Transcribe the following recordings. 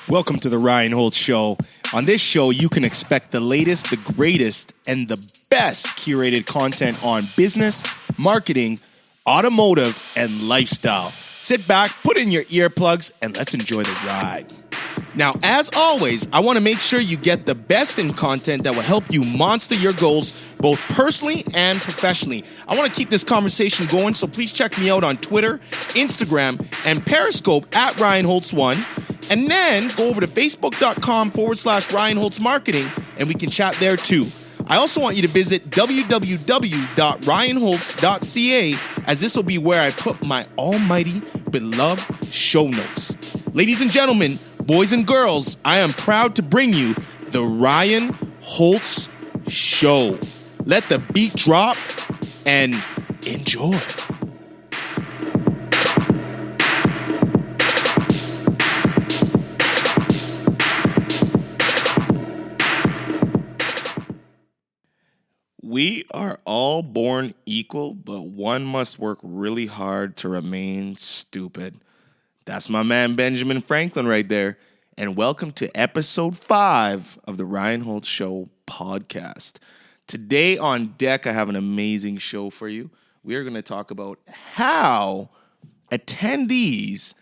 Welcome to the Ryan Holtz Show. On this show, you can expect the latest, the greatest, and the best curated content on business, marketing, automotive, and lifestyle. Sit back, put in your earplugs, and let's enjoy the ride. Now, as always, I want to make sure you get the best in content that will help you monster your goals, both personally and professionally. I want to keep this conversation going, so please check me out on Twitter, Instagram, and Periscope at Ryan Holtz1. And then go over to facebook.com/Ryan Holtz Marketing, and we can chat there too. I also want you to visit www.ryanholtz.ca, as this will be where I put my almighty beloved show notes. Ladies and gentlemen, boys and girls, I am proud to bring you the Ryan Holtz Show. Let the beat drop and enjoy. We are all born equal, but one must work really hard to remain stupid. That's my man Benjamin Franklin right there. And welcome to episode 5 of the Ryan Holtz Show podcast. Today on deck, I have an amazing show for you. We are going to talk about how attendees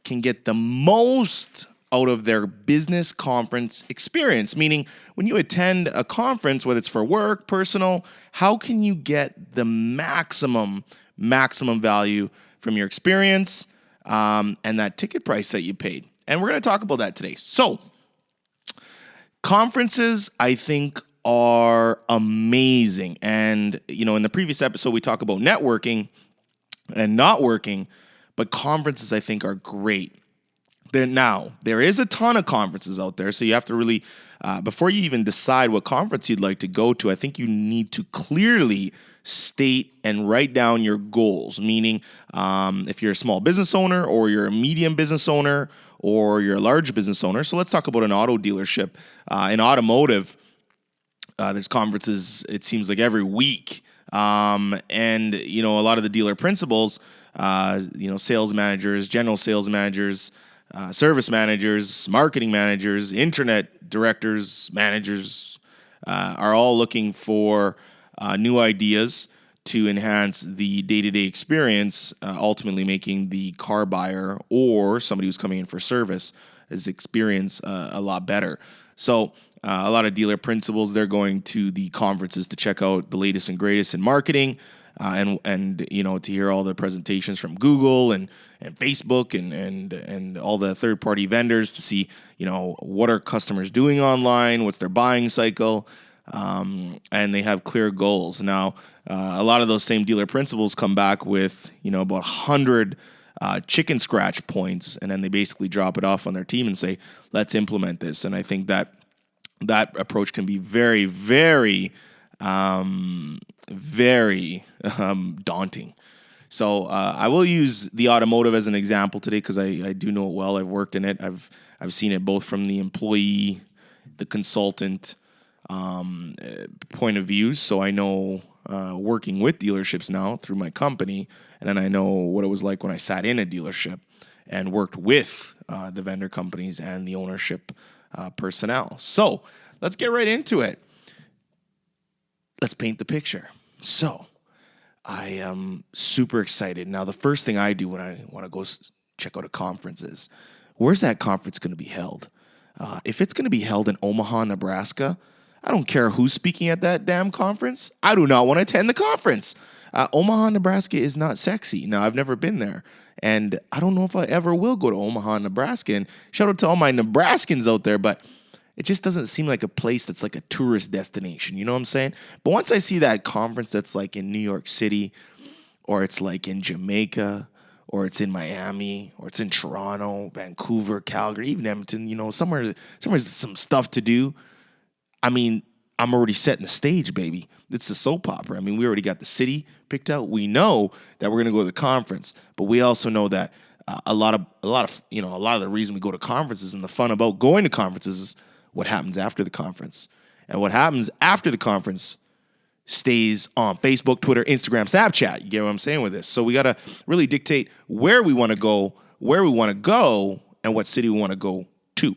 can get the most out of their business conference experience. Meaning, when you attend a conference, whether it's for work, personal, how can you get the maximum value from your experience and that ticket price that you paid? And we're going to talk about that today. So, conferences, I think, are amazing. And, in the previous episode, we talked about networking and not working, but conferences, I think, are great. Now, there is a ton of conferences out there, so you have to really, before you even decide what conference you'd like to go to, I think you need to clearly state and write down your goals, meaning if you're a small business owner or you're a medium business owner or you're a large business owner. So let's talk about an auto dealership. In automotive, there's conferences, it seems like every week. And, a lot of the dealer principals, sales managers, general sales managers, service managers, marketing managers, internet directors, managers are all looking for new ideas to enhance the day-to-day experience, ultimately making the car buyer or somebody who's coming in for service his experience a lot better. So a lot of dealer principals, they're going to the conferences to check out the latest and greatest in marketing, and to hear all the presentations from Google and Facebook and all the third-party vendors to see, what are customers doing online, what's their buying cycle, and they have clear goals. Now, a lot of those same dealer principals come back with, about 100 chicken scratch points, and then they basically drop it off on their team and say, let's implement this. And I think that approach can be very, very daunting. So I will use the automotive as an example today because I do know it well. I've worked in it. I've seen it both from the employee, the consultant point of view. So I know working with dealerships now through my company, and then I know what it was like when I sat in a dealership and worked with the vendor companies and the ownership personnel. So let's get right into it. Let's paint the picture. So I am super excited. Now, the first thing I do when I want to go check out a conference is, where's that conference going to be held? If it's going to be held in Omaha, Nebraska, I don't care who's speaking at that damn conference. I do not want to attend the conference. Omaha, Nebraska is not sexy. Now, I've never been there, and I don't know if I ever will go to Omaha, Nebraska. And shout out to all my Nebraskans out there, but it just doesn't seem like a place that's like a tourist destination. You know what I'm saying? But once I see that conference that's like in New York City, or it's like in Jamaica, or it's in Miami, or it's in Toronto, Vancouver, Calgary, even Edmonton, somewhere there's some stuff to do. I mean, I'm already setting the stage, baby. It's the soap opera. I mean, we already got the city picked out. We know that we're going to go to the conference, but we also know that a lot of the reason we go to conferences and the fun about going to conferences is what happens after the conference. And what happens after the conference stays on Facebook, Twitter, Instagram, Snapchat. You get what I'm saying with this? So we got to really dictate where we want to go, and what city we want to go 2.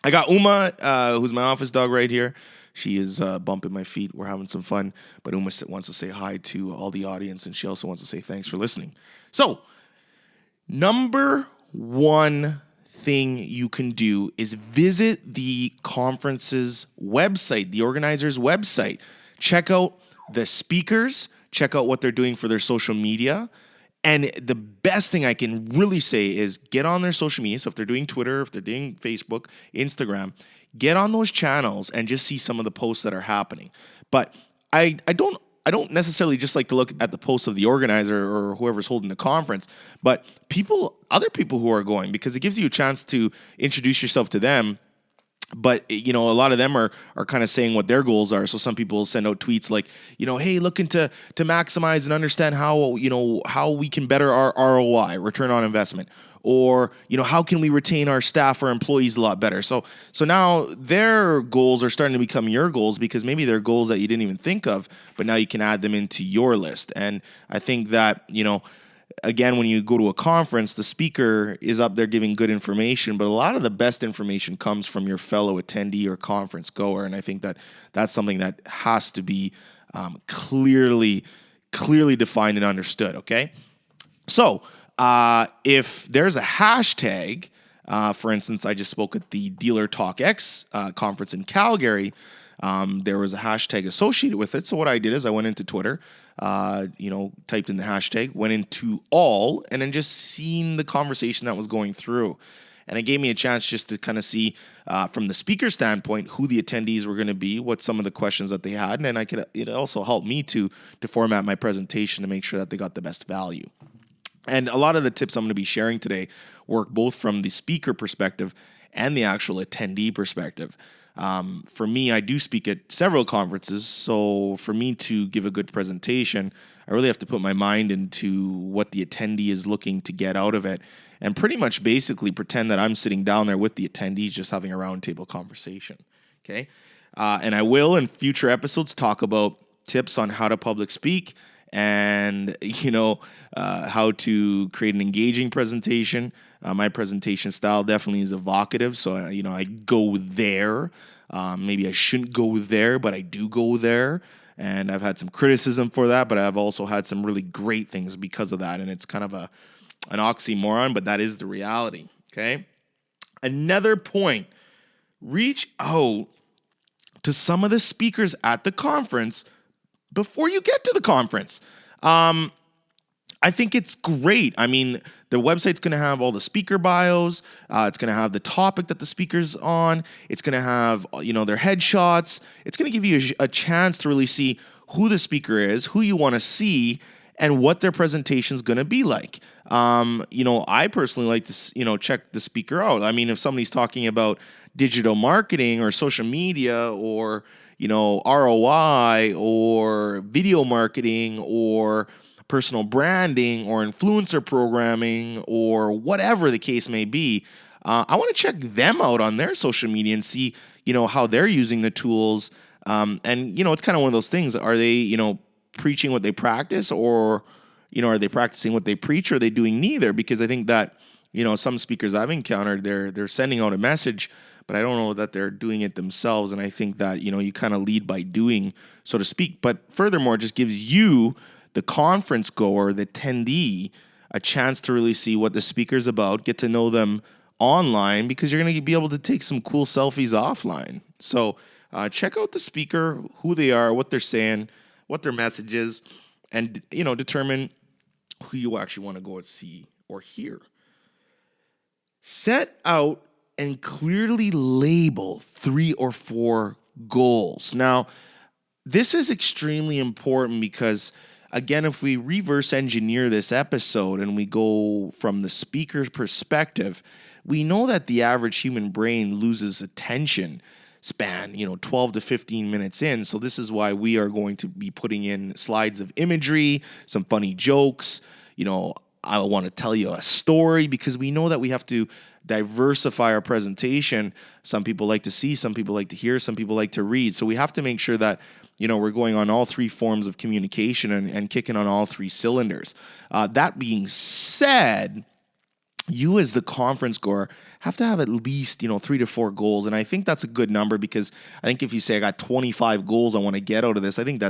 I got Uma, who's my office dog right here. She is bumping my feet. We're having some fun. But Uma wants to say hi to all the audience, and she also wants to say thanks for listening. So, number one thing you can do is visit the conference's website, the organizer's website. Check out the speakers. Check out what they're doing for their social media. And the best thing I can really say is get on their social media. So if they're doing Twitter, if they're doing Facebook, Instagram, get on those channels and just see some of the posts that are happening. But I don't necessarily just like to look at the posts of the organizer or whoever's holding the conference, but other people who are going, because it gives you a chance to introduce yourself to them. But, a lot of them are kind of saying what their goals are. So some people send out tweets like, hey, looking to maximize and understand how we can better our ROI, return on investment, or, how can we retain our staff or employees a lot better? So now their goals are starting to become your goals, because maybe they're goals that you didn't even think of, but now you can add them into your list. And I think that, again, when you go to a conference, the speaker is up there giving good information, but a lot of the best information comes from your fellow attendee or conference goer. And I think that that's something that has to be clearly defined and understood, okay? So if there's a hashtag, for instance, I just spoke at the Dealer Talk X conference in Calgary, there was a hashtag associated with it. So what I did is I went into Twitter, typed in the hashtag, went into all, and then just seen the conversation that was going through. And it gave me a chance just to kind of see from the speaker standpoint who the attendees were going to be, what some of the questions that they had, and then it also helped me to format my presentation to make sure that they got the best value. And a lot of the tips I'm going to be sharing today work both from the speaker perspective and the actual attendee perspective. For me, I do speak at several conferences, so for me to give a good presentation, I really have to put my mind into what the attendee is looking to get out of it, and pretty much basically pretend that I'm sitting down there with the attendees just having a roundtable conversation, okay? And I will, in future episodes, talk about tips on how to public speak and, how to create an engaging presentation. My presentation style definitely is evocative, so I go there. Maybe I shouldn't go there, but I do go there, and I've had some criticism for that, but I've also had some really great things because of that, and it's kind of an oxymoron, but that is the reality, okay? Another point, reach out to some of the speakers at the conference before you get to the conference. I think it's great. I mean, the website's going to have all the speaker bios. It's going to have the topic that the speaker's on. It's going to have, their headshots. It's going to give you a chance to really see who the speaker is, who you want to see, and what their presentation's going to be like. I personally like to, check the speaker out. I mean, if somebody's talking about digital marketing or social media or, ROI or video marketing or personal branding or influencer programming or whatever the case may be, I want to check them out on their social media and see, how they're using the tools. And, it's kind of one of those things. Are they, preaching what they practice, or, are they practicing what they preach, or are they doing neither? Because I think that, some speakers I've encountered, they're sending out a message, but I don't know that they're doing it themselves. And I think that, you kind of lead by doing, so to speak. But furthermore, it just gives you, the conference goer, the attendee, a chance to really see what the speaker's about, get to know them online, because you're going to be able to take some cool selfies offline. So check out the speaker, who they are, what they're saying, what their message is, and, determine who you actually want to go and see or hear. Set out and clearly label 3 or 4 goals. Now, this is extremely important because, again, if we reverse engineer this episode and we go from the speaker's perspective, we know that the average human brain loses attention span, 12 to 15 minutes in. So this is why we are going to be putting in slides of imagery, some funny jokes. I want to tell you a story, because we know that we have to diversify our presentation. Some people like to see, some people like to hear, some people like to read. So we have to make sure that we're going on all 3 forms of communication and kicking on all 3 cylinders. That being said, you as the conference goer have to have at least 3 to 4 goals, and I think that's a good number, because I think if you say I got 25 goals I want to get out of this, I think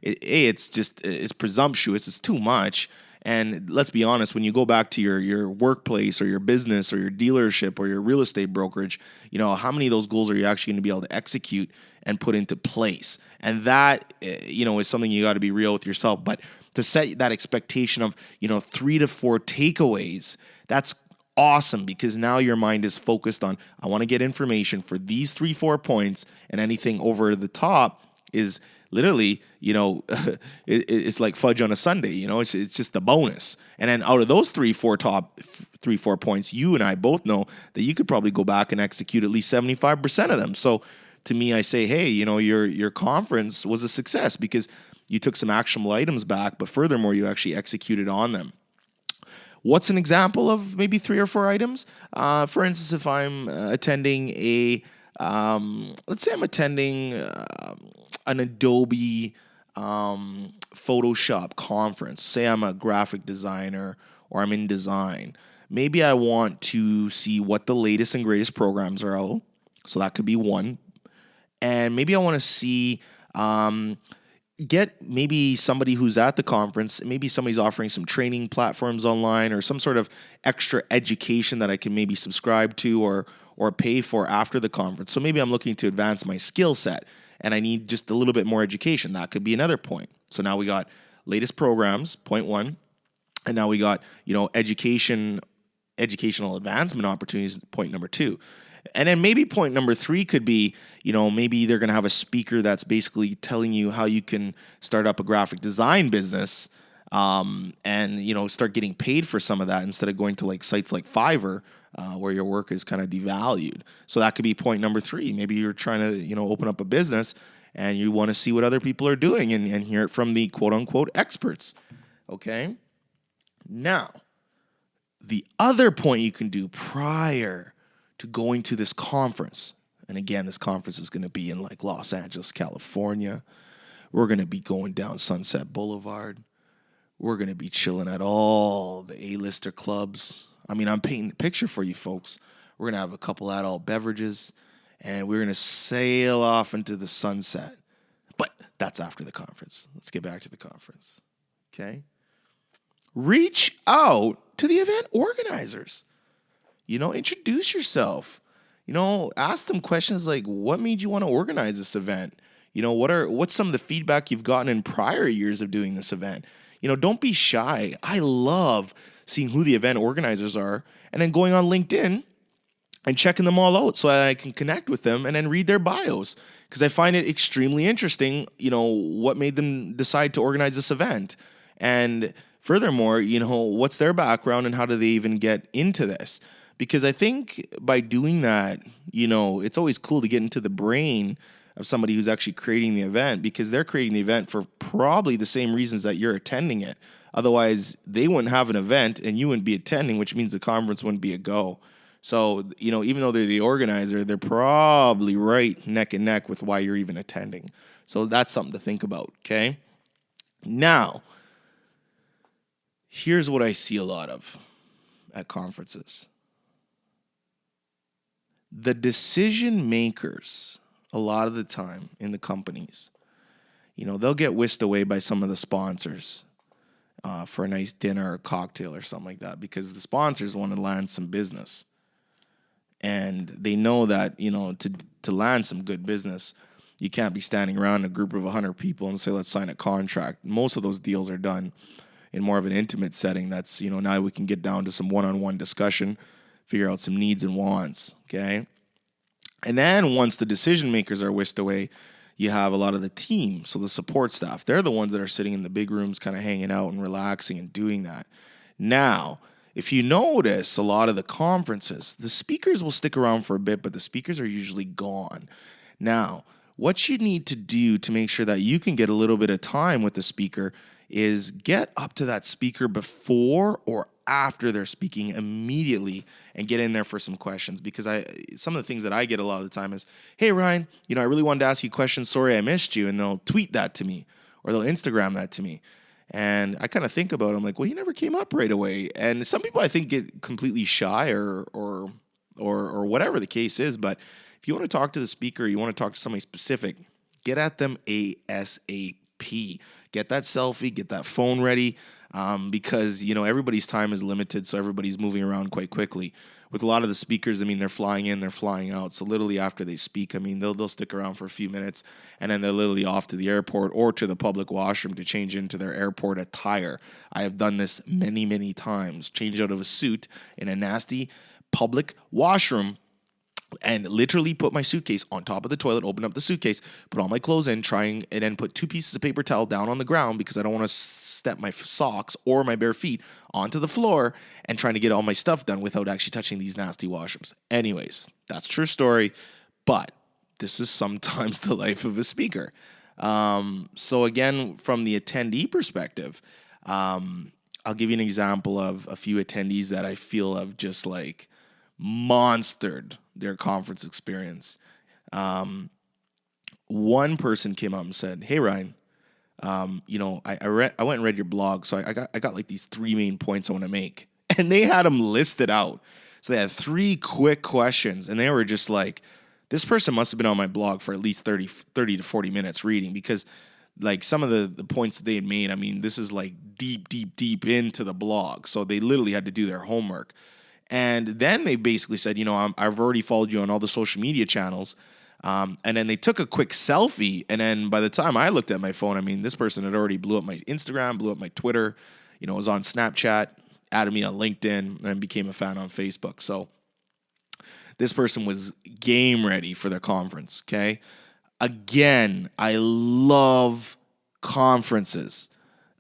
it's presumptuous, it's too much. And let's be honest, when you go back to your workplace or your business or your dealership or your real estate brokerage, how many of those goals are you actually going to be able to execute and put into place? And that is something you got to be real with yourself. But to set that expectation of 3 to 4 takeaways, that's awesome, because now your mind is focused on, I want to get information for these 3-4 points, and anything over the top is literally, it's like fudge on a sundae. It's just a bonus. And then out of those 3-4 points, you and I both know that you could probably go back and execute at least 75% of them. So to me, I say, hey, your conference was a success because you took some actionable items back, but furthermore, you actually executed on them. What's an example of maybe 3 or 4 items? For instance, if I'm attending let's say I'm attending an Adobe Photoshop conference. Say I'm a graphic designer or I'm in design. Maybe I want to see what the latest and greatest programs are out. So that could be one. And maybe I want to see get maybe somebody who's at the conference, maybe somebody's offering some training platforms online or some sort of extra education that I can maybe subscribe to or pay for after the conference. So maybe I'm looking to advance my skill set and I need just a little bit more education. That could be another point. So now we got latest programs, point 1, and now we got, educational advancement opportunities, point number 2. And then maybe point number 3 could be, maybe they're going to have a speaker that's basically telling you how you can start up a graphic design business and, start getting paid for some of that instead of going to like sites like Fiverr where your work is kind of devalued. So that could be point number 3. Maybe you're trying to, open up a business and you want to see what other people are doing and hear it from the quote unquote experts. Okay. Now, the other point you can do prior to going to this conference. And again, this conference is going to be in like Los Angeles, California. We're going to be going down Sunset Boulevard. We're going to be chilling at all the A-lister clubs. I mean, I'm painting the picture for you folks. We're going to have a couple adult beverages, and we're going to sail off into the sunset. But that's after the conference. Let's get back to the conference. Okay? Reach out to the event organizers. Introduce yourself. Ask them questions like, what made you want to organize this event? What's some of the feedback you've gotten in prior years of doing this event? Don't be shy. I love seeing who the event organizers are and then going on LinkedIn and checking them all out so that I can connect with them and then read their bios, because I find it extremely interesting, what made them decide to organize this event. And furthermore, what's their background and how do they even get into this? Because I think by doing that, it's always cool to get into the brain of somebody who's actually creating the event, because they're creating the event for probably the same reasons that you're attending it. Otherwise, they wouldn't have an event and you wouldn't be attending, which means the conference wouldn't be a go. So, even though they're the organizer, they're probably right neck and neck with why you're even attending. So that's something to think about, okay? Now, here's what I see a lot of at conferences. The decision makers, a lot of the time in the companies, they'll get whisked away by some of the sponsors for a nice dinner or cocktail or something like that, because the sponsors want to land some business. And they know that, to land some good business, you can't be standing around a group of 100 people and say, let's sign a contract. Most of those deals are done in more of an intimate setting. That's, now we can get down to some one-on-one discussion, figure out some needs and wants, okay? And then once the decision makers are whisked away, you have a lot of the team, so the support staff. They're the ones that are sitting in the big rooms kind of hanging out and relaxing and doing that. Now, if you notice a lot of the conferences, the speakers will stick around for a bit, but the speakers are usually gone. Now, what you need to do to make sure that you can get a little bit of time with the speaker is get up to that speaker before or after they're speaking immediately and get in there for some questions. Because some of the things that I get a lot of the time is, hey, Ryan, I really wanted to ask you questions. Sorry I missed you. And they'll tweet that to me or they'll Instagram that to me. And I kind of think about it, I'm like, well, he never came up right away. And some people I think get completely shy or whatever the case is. But if you want to talk to the speaker, you want to talk to somebody specific, get at them ASAP. Get that selfie, get that phone ready, because everybody's time is limited, so everybody's moving around quite quickly. With a lot of the speakers, I mean, they're flying in, they're flying out. So literally after they speak, I mean, they'll stick around for a few minutes, and then they're literally off to the airport or to the public washroom to change into their airport attire. I have done this many, many times. Change out of a suit in a nasty public washroom and literally put my suitcase on top of the toilet, open up the suitcase, put all my clothes in, and then put 2 pieces of paper towel down on the ground because I don't want to step my socks or my bare feet onto the floor and trying to get all my stuff done without actually touching these nasty washrooms. Anyways, that's a true story, but this is sometimes the life of a speaker. So again, from the attendee perspective, I'll give you an example of a few attendees that I feel have just like monstered their conference experience. One person came up and said, "Hey Ryan, I went and read your blog, so I got like these 3 main points I want to make," and they had them listed out. So they had 3 quick questions, and they were just like, this person must have been on my blog for at least 30 to 40 minutes reading, because like some of the points that they had made, I mean, this is like deep into the blog. So they literally had to do their homework. And then they basically said, I've already followed you on all the social media channels. And then they took a quick selfie. And then by the time I looked at my phone, I mean, this person had already blew up my Instagram, blew up my Twitter, was on Snapchat, added me on LinkedIn, and became a fan on Facebook. So this person was game ready for their conference, okay? Again, I love conferences.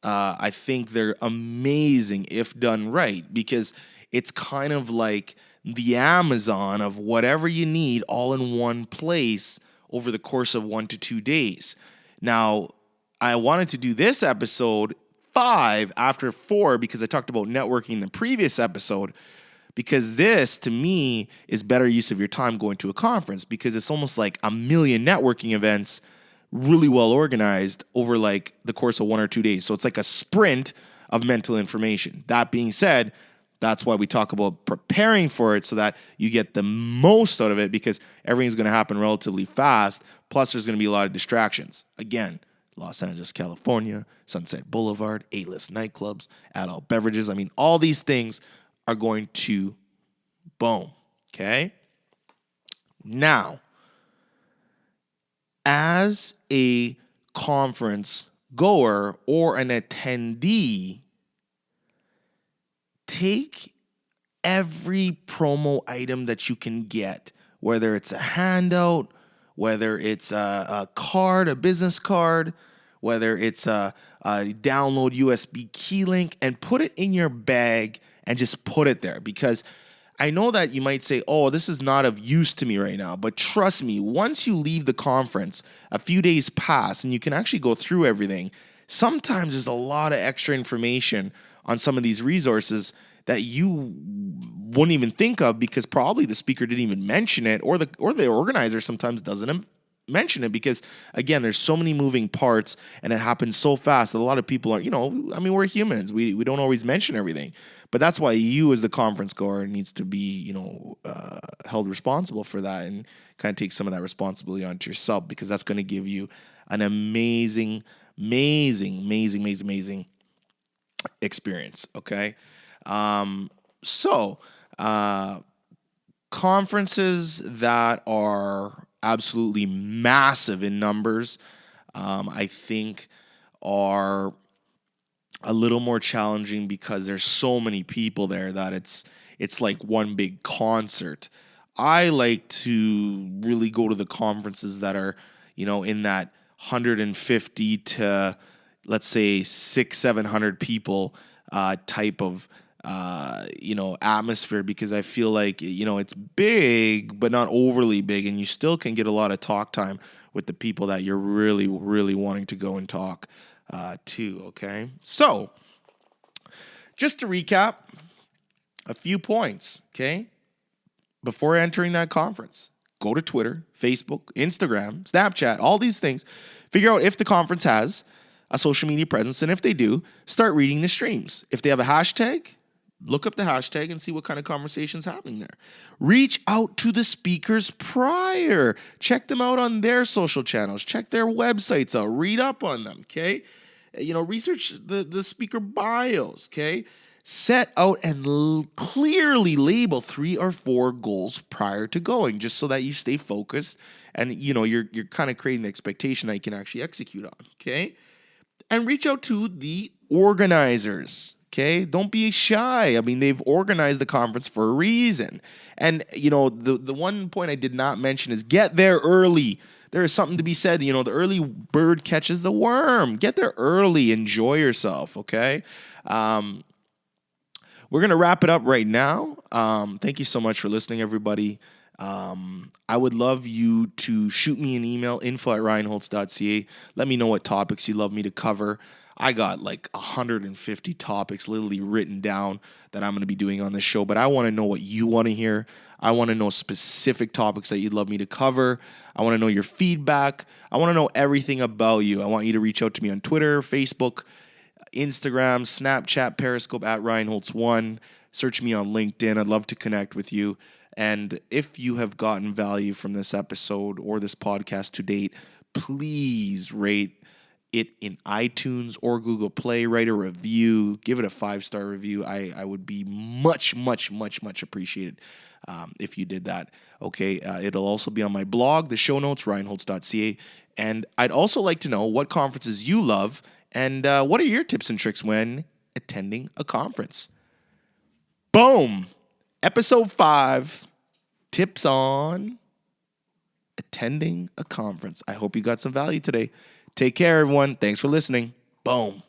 I think they're amazing if done right, because it's kind of like the Amazon of whatever you need all in one place over the course of 1 to 2 days. Now, I wanted to do this episode 5 after 4 because I talked about networking in the previous episode, because this, to me, is better use of your time going to a conference, because it's almost like a million networking events really well organized over like the course of 1 or 2 days. So it's like a sprint of mental information. That being said, that's why we talk about preparing for it so that you get the most out of it, because everything's going to happen relatively fast. Plus, there's going to be a lot of distractions. Again, Los Angeles, California, Sunset Boulevard, A-list nightclubs, adult beverages. I mean, all these things are going to boom. Okay? Now, as a conference goer or an attendee, take every promo item that you can get, whether it's a handout, whether it's a card, a business card, whether it's a download USB key link, and put it in your bag and just put it there. Because I know that you might say, oh, this is not of use to me right now. But trust me, once you leave the conference, a few days pass and you can actually go through everything. Sometimes there's a lot of extra information on some of these resources that you wouldn't even think of, because probably the speaker didn't even mention it, or the organizer sometimes doesn't mention it, because again, there's so many moving parts and it happens so fast that a lot of people are, we're humans. We don't always mention everything. But that's why you as the conference goer needs to be, held responsible for that, and kind of take some of that responsibility onto yourself, because that's going to give you an amazing experience. Okay. Conferences that are absolutely massive in numbers, I think are a little more challenging, because there's so many people there that it's like one big concert. I like to really go to the conferences that are, in that 150 to, let's say, 600-700 people type of atmosphere, because I feel like, it's big, but not overly big, and you still can get a lot of talk time with the people that you're really, really wanting to go and talk to. Okay. So just to recap a few points. Okay. Before entering that conference, go to Twitter, Facebook, Instagram, Snapchat, all these things, figure out if the conference has a social media presence. And if they do, start reading the streams. If they have a hashtag, look up the hashtag and see what kind of conversation's happening there. Reach out to the speakers prior. Check them out on their social channels. Check their websites out. Read up on them, okay? Research the speaker bios, okay? Set out and clearly label 3 or 4 goals prior to going, just so that you stay focused and, you're kind of creating the expectation that you can actually execute on, okay? And reach out to the organizers. Okay, don't be shy. I mean, they've organized the conference for a reason. And, the one point I did not mention is get there early. There is something to be said. The early bird catches the worm. Get there early. Enjoy yourself, okay? We're going to wrap it up right now. Thank you so much for listening, everybody. I would love you to shoot me an email, info@ryanholtz.ca. Let me know what topics you'd love me to cover. I got like 150 topics literally written down that I'm going to be doing on this show, but I want to know what you want to hear. I want to know specific topics that you'd love me to cover. I want to know your feedback. I want to know everything about you. I want you to reach out to me on Twitter, Facebook, Instagram, Snapchat, Periscope @RyanHoltz1. Search me on LinkedIn. I'd love to connect with you. And if you have gotten value from this episode or this podcast to date, please rate it in iTunes or Google Play. Write a review. Give it a 5-star review. I would be much, much, much, much appreciated if you did that. Okay, it'll also be on my blog, the show notes, ryanholtz.ca. And I'd also like to know what conferences you love and what are your tips and tricks when attending a conference. Boom! Episode 5, tips on attending a conference. I hope you got some value today. Take care, everyone. Thanks for listening. Boom.